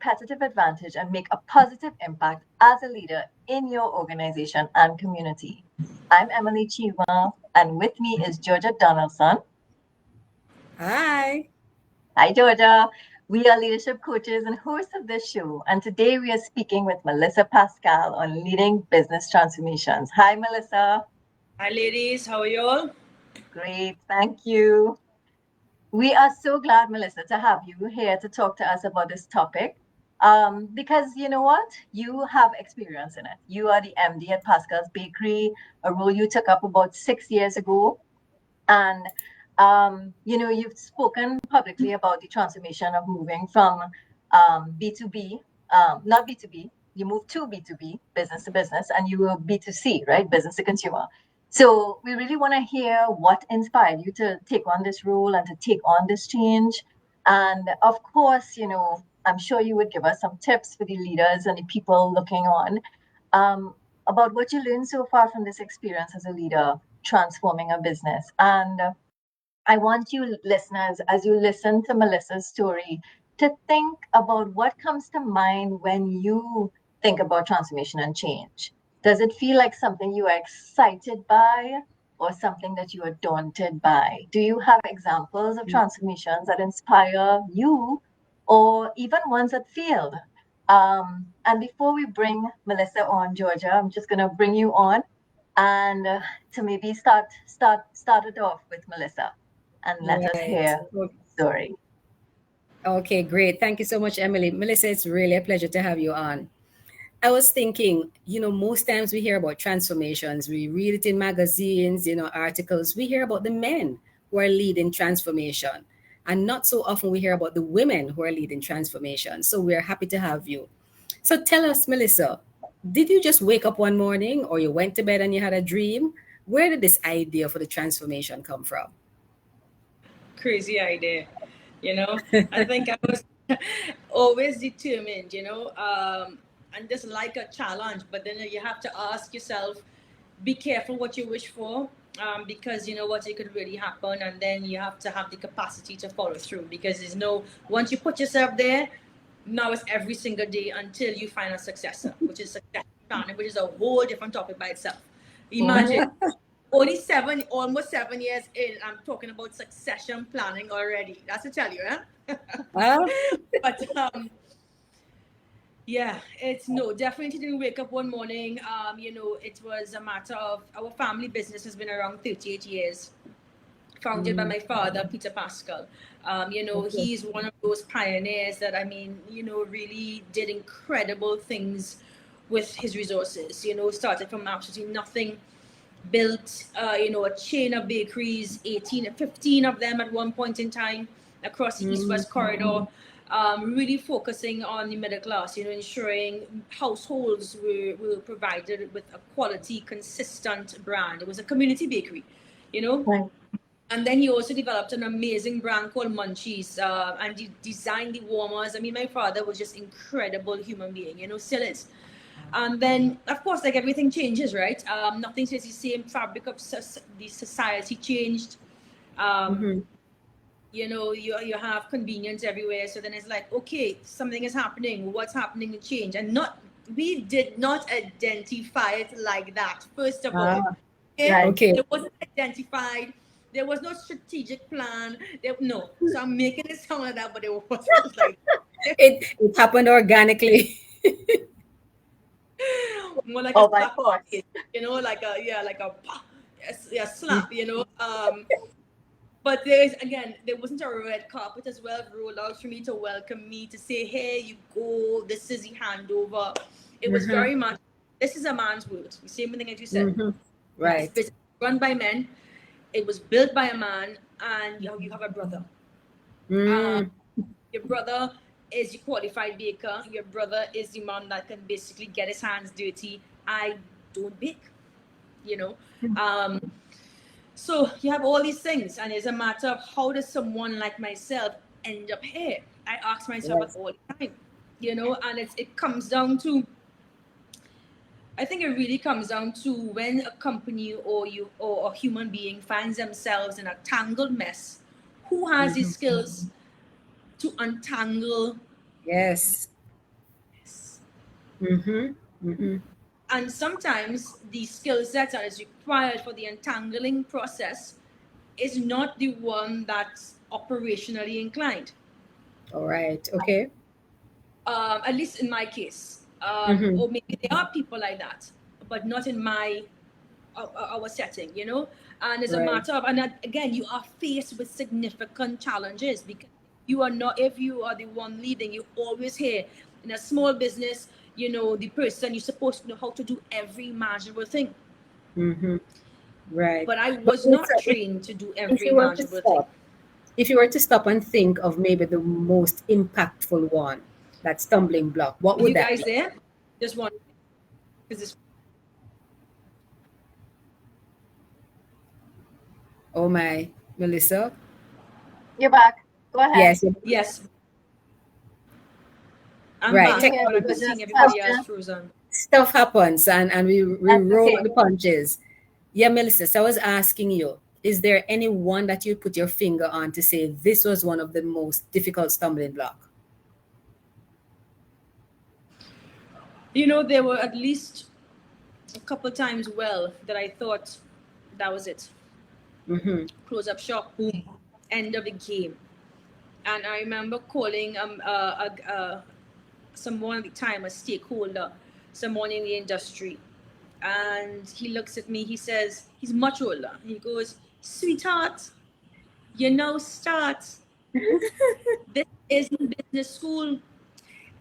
competitive advantage and make a positive impact as a leader in your organization and community. I'm Emily Chima, and with me is Georgia Donaldson. Hi. Hi, Georgia. We are leadership coaches and hosts of this show, and today we are speaking with Melissa Pascal on leading business transformations. Hi, Melissa. Hi, ladies. How are you all? Great, thank you. We are so glad, Melissa, to have you here to talk to us about this topic. Because you know what? You have experience in it. You are the MD at Pascal's Bakery, a role you took up about 6 years ago. And you've spoken publicly about the transformation of moving from B2B, not B2B, you moved to B2B, business to business, and you were B2C, right? Business to consumer. So we really want to hear what inspired you to take on this role and to take on this change. And of course, I'm sure you would give us some tips for the leaders and the people looking on about what you learned so far from this experience as a leader transforming a business. And I want you listeners, as you listen to Melissa's story, to think about what comes to mind when you think about transformation and change. Does it feel like something you are excited by or something that you are daunted by? Do you have examples of transformations that inspire you or even ones that failed? And before we bring Melissa on, Georgia, I'm just going to bring you on and to maybe start it off with Melissa and let us Right. hear the story. Okay, great. Thank you so much, Emily. Melissa, it's really a pleasure to have you on. I was thinking, most times we hear about transformations. We read it in magazines, articles. We hear about the men who are leading transformation. And not so often we hear about the women who are leading transformation. So we're happy to have you. So tell us, Melissa, did you just wake up one morning or you went to bed and you had a dream? Where did this idea for the transformation come from? Crazy idea. I think I was always determined, and just like a challenge. But then you have to ask yourself, be careful what you wish for, because you know what, it could really happen. And then you have to have the capacity to follow through because once you put yourself there, now it's every single day until you find a successor, which is succession planning, which is a whole different topic by itself. Imagine only almost 7 years in, I'm talking about succession planning already. That's to tell you, huh? Well, But yeah, it's no, definitely didn't wake up one morning. It was a matter of our family business has been around 38 years, founded by my father, Peter Pascal. He's one of those pioneers that, really did incredible things with his resources. Started from absolutely nothing, built, a chain of bakeries, 18, 15 of them at one point in time across the East-West corridor, really focusing on the middle class, ensuring households were provided with a quality, consistent brand. It was a community bakery, you know. Right. And then he also developed an amazing brand called Munchies, and he designed the warmers. My father was just incredible human being, still is. And then, of course, like everything changes, right? Nothing stays the same. Fabric of the society changed. Um, you have convenience everywhere. So then it's like, okay, something is happening. What's happening to change? And we did not identify it like that, first of all. Right. okay. It wasn't identified. There was no strategic plan. No. So I'm making it sound like that, but it wasn't like It happened organically. more like a Oh, by slap, force. like a slap, But there wasn't a red carpet as well rolled out for me to welcome me to say, "Here you go. This is the handover." It was very much. This is a man's world. The same thing as you said. This Right. business is run by men. It was built by a man, and you have a brother. Your brother is your qualified baker. Your brother is the man that can basically get his hands dirty. I don't bake, you know. So you have all these things, and it's a matter of how does someone like myself end up here? I ask myself that Yes. all the time, and it comes down to. I think it really comes down to when a company or a human being finds themselves in a tangled mess. Who has the skills to untangle Yes. Mm-hmm. Mm-hmm. And sometimes the skill set that is required for the entangling process is not the one that's operationally inclined. All right. Okay. At least in my case, Mm-hmm. or maybe there are people like that, but not in my our setting, you know. And it's a Right. matter of, and again, you are faced with significant challenges because you are not, if you are the one leading, you always hear in a small business, you know, the person you're supposed to know how to do every imaginable thing. Mm-hmm. Right. But I But was Lisa, not trained to do if every you were to imaginable thing. stop, if you were to stop and think of maybe the most impactful one, that stumbling block, what Are would you that guys be? there? Just one, because it's, Oh my, Melissa. You're back. Go ahead. Yes. yes, I'm Right. We back, hear but I'm you. just Technology seeing Just everybody else question. frozen. stuff happens, and we That's roll okay. with the punches. Yeah, Melissa. So I was asking you, is there any one that you put your finger on to say this was one of the most difficult stumbling block? You know, there were at least a couple times well that I thought that was it. Mm-hmm. Close up shop, boom, end of the game. And I remember calling someone at the time, a stakeholder, someone in the industry. And he looks at me, he says, he's much older. He goes, "Sweetheart, you now start. This isn't business school.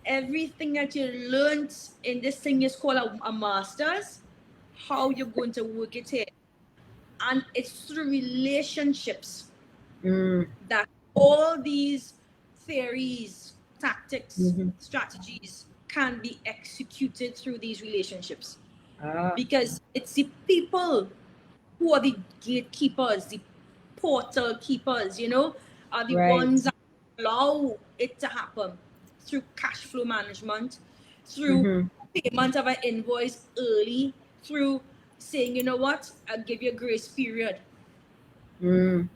Everything that you learned in this thing is called a master's. How you're going to work it here. And it's through relationships Mm, that all these theories, tactics, mm-hmm. strategies can be executed through these relationships. Ah, Because it's the people who are the gatekeepers, the portal keepers, you know, are the right. ones that allow it to happen through cash flow management, through Mm-hmm. payment of an invoice early, through saying, you know what, I'll give you a grace period. Mm,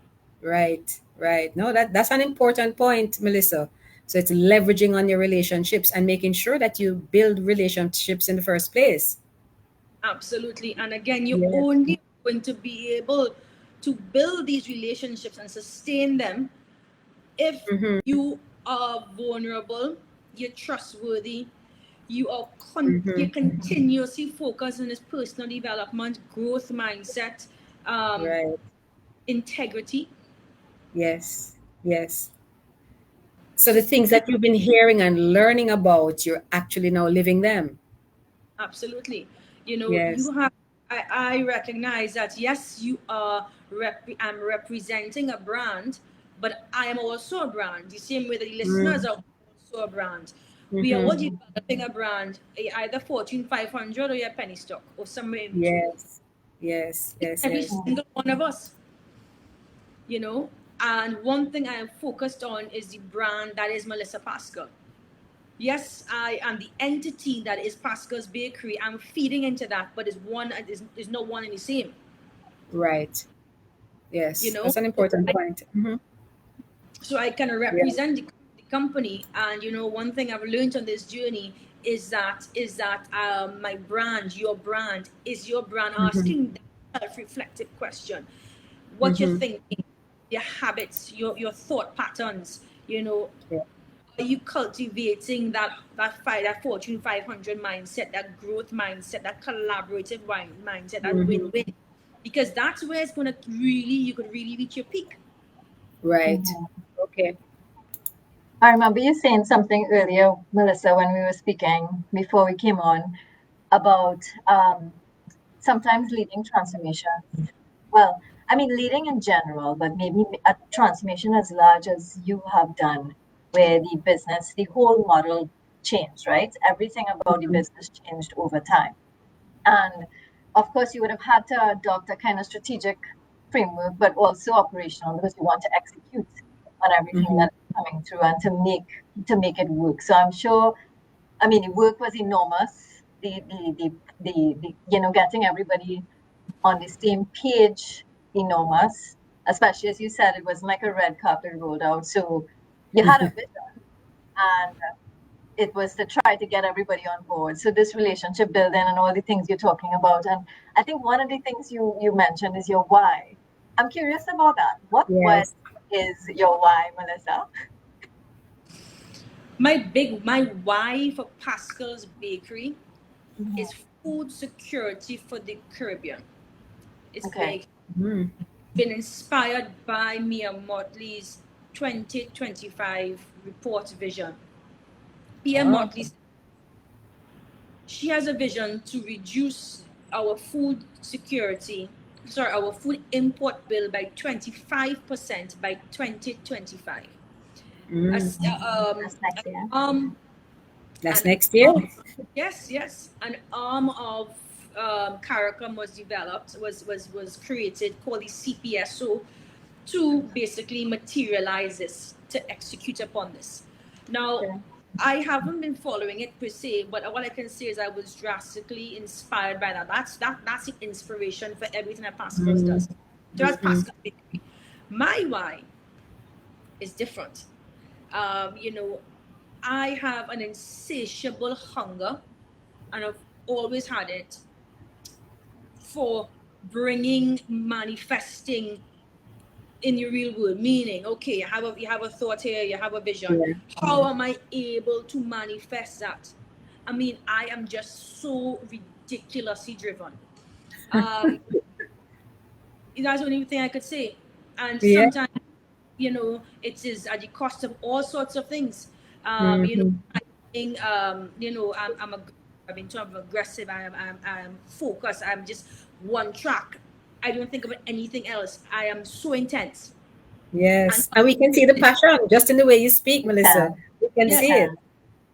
right, right. No, that's an important point, Melissa. So it's leveraging on your relationships and making sure that you build relationships in the first place. Absolutely. And again, you're Yes. only going to be able to build these relationships and sustain them if Mm-hmm. you are vulnerable, you're trustworthy, you're Mm-hmm. continuously focused on this personal development, growth mindset, um, Right. integrity. Yes. Yes. So the things that you've been hearing and learning about, you're actually now living them. Absolutely. You know, Yes. you have, I recognize that yes, I'm representing a brand, but I am also a brand. The same way that the listeners Mm, are also a brand. We are all mm-hmm. developing a brand, either Fortune 500 or your penny stock or somewhere in between. Yes. Yes. Yes. Every Yes. Mhm. single one of us, you know. And one thing I am focused on is the brand that is Melissa Pascal. Yes, I am the entity that is Pascal's Bakery. I'm feeding into that, but is not one and the same. Right. You Yes. know, That's an important point. Mm-hmm. so I can Yeah. represent the company. And you know, one thing I've learned on this journey is that my brand, your brand, is your brand Mm-hmm. asking that self-reflective question: what you're Mm-hmm. thinking, your habits, your thought patterns. You know, Yeah. are you cultivating that Fortune 500 mindset, that growth mindset, that collaborative mindset, that Mm-hmm. win-win? Because that's where it's gonna really you could really reach your peak. Right. Mhm. Okay. I remember you saying something earlier, Melissa, when we were speaking before we came on about sometimes leading transformations. Well, I mean, leading in general, but maybe a transformation as large as you have done, where the business, the whole model changed, right? Everything about the business changed over time. And of course, you would have had to adopt a kind of strategic framework, but also operational because you want to execute on everything Mm-hmm. that's coming through and to make it work. So I'm sure. I mean, the work was enormous. The getting everybody on the same page enormous. Especially as you said, it was like a red carpet rolled out. So you had a vision, and it was to try to get everybody on board. So this relationship building and all the things you're talking about. And I think one of the things you mentioned is your why. I'm curious about that. What Yes. is your why, Melissa? My why for Pascal's Bakery Mhm. is food security for the Caribbean. It's Okay. big. Mm. Been inspired by Mia Motley's 2025 report vision. Mia Oh, Motley, she has a vision to reduce our food security, sorry, our food import bill by 25% by 2025. mm. As That's next year. That's an next year. arm, yes, an arm of CARICOM was developed, was created called the CPSO to basically materialize this, to execute upon this. Now, Okay. I haven't been following it per se, but what I can say is I was drastically inspired by that. That's the inspiration for everything that Pascal Mm. does. So that's Mm-hmm. Pascal Bakery. My why is different. You know, I have an insatiable hunger, and I've always had it, for bringing, manifesting in your real world. Meaning, okay, you have a thought here, you have a vision. Yeah. How am I able to manifest that? I mean, I am just so ridiculously driven. Um, that's the only thing I could say. And Yeah. sometimes, it is at the cost of all sorts of things. Mm-hmm. I've been told I'm aggressive. I'm focused. I'm just one track. I don't think about anything else. I am so intense. And Yes. And we can see the passion just in the way you speak, You can. Melissa. We can You yes, see can. it.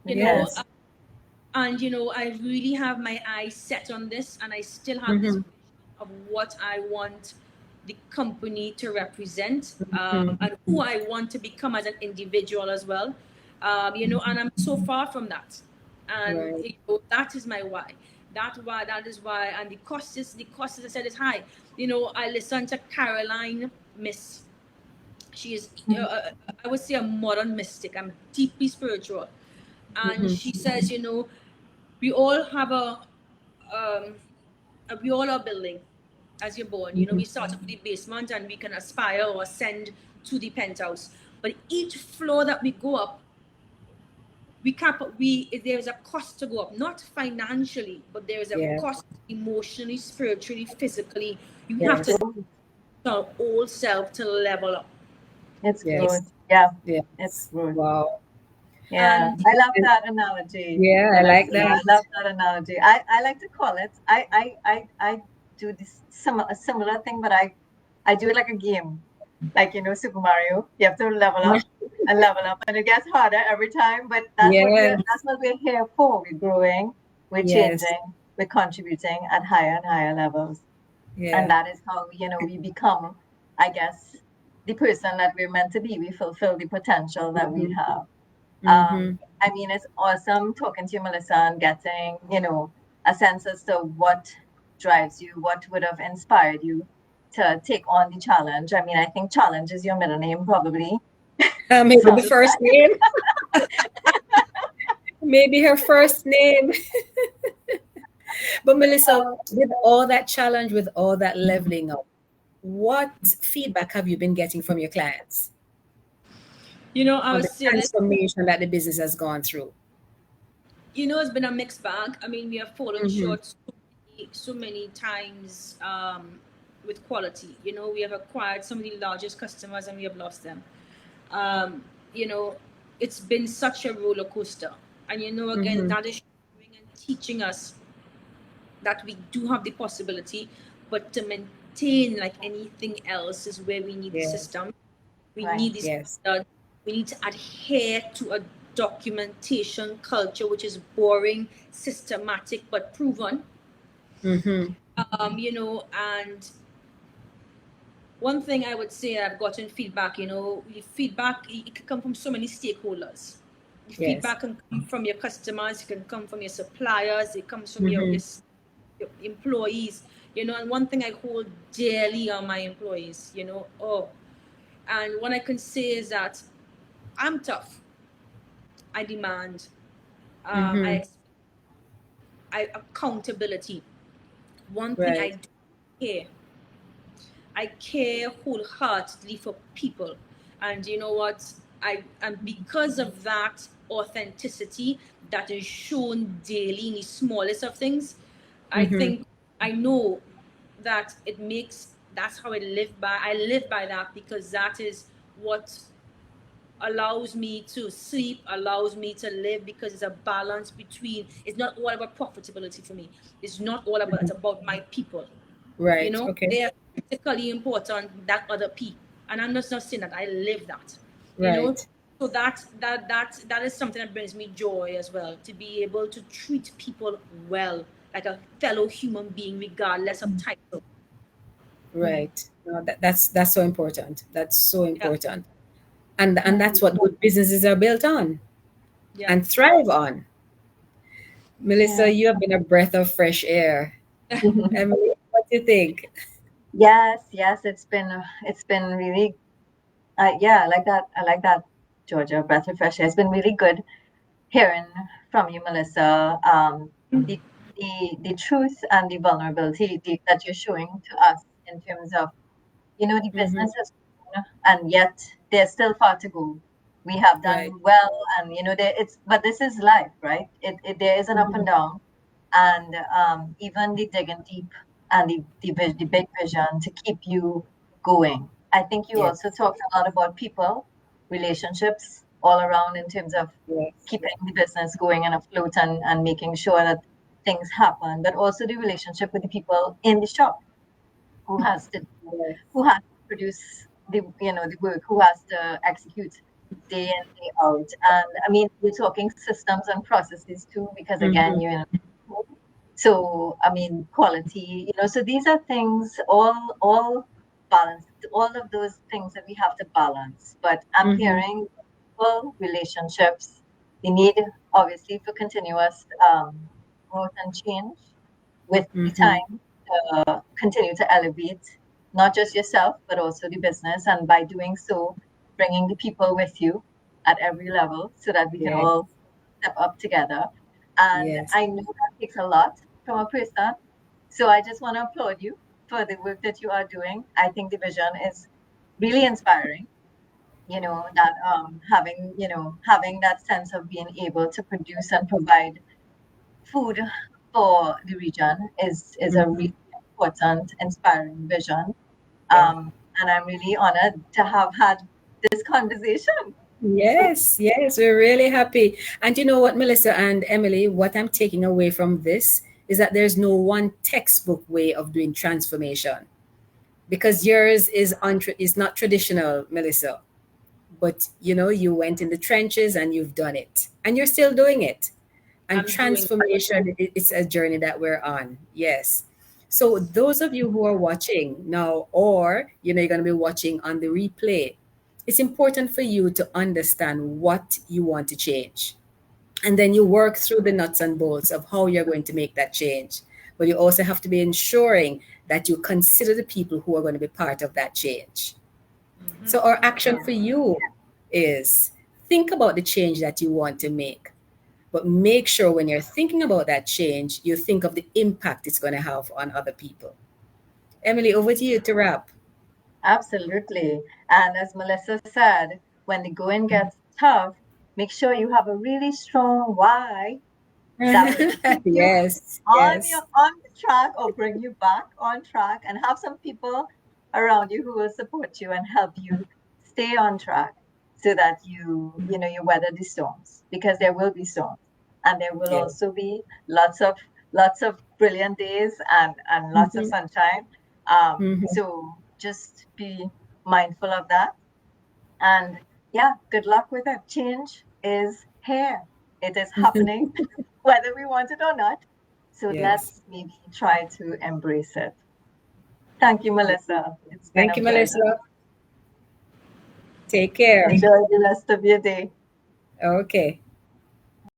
You you can. know, Yes. and I really have my eyes set on this, and I still have this Mm-hmm. vision of what I want the company to represent, Mm-hmm. and who I want to become as an individual as well. And I'm so far from that, and Right. that is my why. That is why, and the cost, as I said, is high. I listen to Caroline Miss. She is, Mhm. I would say, a modern mystic. I'm deeply spiritual, and Mm-hmm. she says, we all have um, we all are building as you're born. Mm-hmm. We start off with the basement and we can aspire or ascend to the penthouse. But each floor that we go up, there's a cost to go up, not financially, but there is a Yeah. cost emotionally, spiritually, physically. You have to Yes. Growth. our old self to level up. It's Yes. growth. Yeah. It's Yes. growth. Wow. Yeah. And I love And that analogy, yeah, I like Melissa. that. I love that analogy. I like to call it. I do this a similar thing, but I do it like a game. Like, Super Mario. You have to level up, and it gets harder every time. But Yes. that's what we're here for. We're growing, we're Yes. changing, we're contributing at higher and higher levels. And Yeah. that is how, we become, I guess, the person that we're meant to be. We fulfill the potential that we Mm-hmm. have. Mm-hmm. I mean, it's awesome talking to you, Melissa, and getting, a sense as to what drives you, what would have inspired you to take on the challenge. I mean, I think challenge is your middle name, probably. Maybe the Sounds first name. Maybe her first name. But Melissa, like, with all that challenge, with all that leveling up, what feedback have you been getting from your clients I on would the say this. transformation that the business has gone through? It's been a mixed bag. I mean, we have fallen Mm-hmm. short so many times, with quality. We have acquired some of the largest customers and we have lost them. Um, you know, it's been such a roller coaster. And again, Mm-hmm. that is showing and teaching us that we do have the possibility, but to maintain like anything else is where we need the Yeah. system. We right. need this Yes. standard. We need to adhere to a documentation culture which is boring, systematic, but proven. Mm-hmm. And one thing I would say I've gotten feedback, feedback, it can come from so many stakeholders. The Yes. feedback can come from your customers, it can come from your suppliers, it comes from your, Mm-hmm. your, your employees, and one thing I hold dearly are my employees, and what I can say is that I'm tough. I demand. I, Mm-hmm. ex- I accountability. One thing I Right. do care. I care wholeheartedly for people. And you know what? And because of that authenticity that is shown daily in the smallest of things, I Mm-hmm. think I know that it makes that's how I live by. I live by that because that is what allows me to sleep, allows me to live, because it's a balance between, it's not all about profitability for me. It's not all about, it's about my people. You Right. know, Okay. they are critically important, that other P. And I'm just not saying that, I live that. You know, Right. so that is something that brings me joy as well, to be able to treat people well, like a fellow human being, regardless of title. Right. No, that's so important. That's so Yeah, important. And Mm. that's what good businesses are built on yeah. and thrive on. Melissa, Yeah. you have been a breath of fresh air. Emily, what do you think? Yes, yes, it's been really yeah, I like that. I like that, Georgia. Breath of fresh air. It's been really good hearing from you, Melissa. The the truth and the vulnerability that you're showing to us in terms of, the Mm-hmm. business has grown, and yet there's still far to go. We have Right. done well, and but this is life, right? There is an up and Mm-hmm. down, and even the digging deep and the big vision to keep you going. I think you Yes. also talked a lot about people, relationships all around in terms of Yes. keeping the business going and afloat, and making sure that things happen, but also the relationship with the people in the shop who has to Yes. who has to produce the work, who has to execute day in, day out. And I mean, we're talking systems and processes too, because again, Mm-hmm. you're in a, so I mean, quality, so these are things all balanced, all of those things that we have to balance. But I'm Mm-hmm. hearing people, relationships, the need obviously for continuous growth and change with the Mm-hmm. time, continue to elevate not just yourself, but also the business. And by doing so, bringing the people with you at every level so that we can Yes. all step up together. And Yes. I know that takes a lot from a person. So I just want to applaud you for the work that you are doing. I think the vision is really inspiring. That having that sense of being able to produce and provide food for the region is a Mm-hmm. really important, inspiring vision. Yeah. And I'm really honored to have had this conversation. Yes, yes, we're really happy. And you know what, Melissa and Emily, what I'm taking away from this is that there's no one textbook way of doing transformation, because yours is not traditional, Melissa. But you went in the trenches and you've done it, and you're still doing it. And I'm doing. transformation, it's a journey that we're on. Yes. So those of you who are watching now, or you're going to be watching on the replay, it's important for you to understand what you want to change, and then you work through the nuts and bolts of how you're going to make that change. But you also have to be ensuring that you consider the people who are going to be part of that change. Mhm. So our action Yeah. for you is, think about the change that you want to make, but make sure when you're thinking about that change, you think of the impact it's going to have on other people. Emily, over to you to wrap. Absolutely. And as Melissa said, when the going gets tough, make sure you have a really strong why that will keep you Yes, on yes, the track, or bring you back on track, and have some people around you who will support you and help you stay on track, so that you weather the storms, because there will be storms, and there will yeah. also be lots of brilliant days, and lots of Hmm. sunshine. Hmm. So just be mindful of that. And yeah, good luck with it. Change is here. It is happening, whether we want it or not. So Yes. let's maybe try to embrace it. Thank you, Melissa. It's been Thank a you, pleasure. Melissa. Take care. Enjoy the rest of your day. Okay.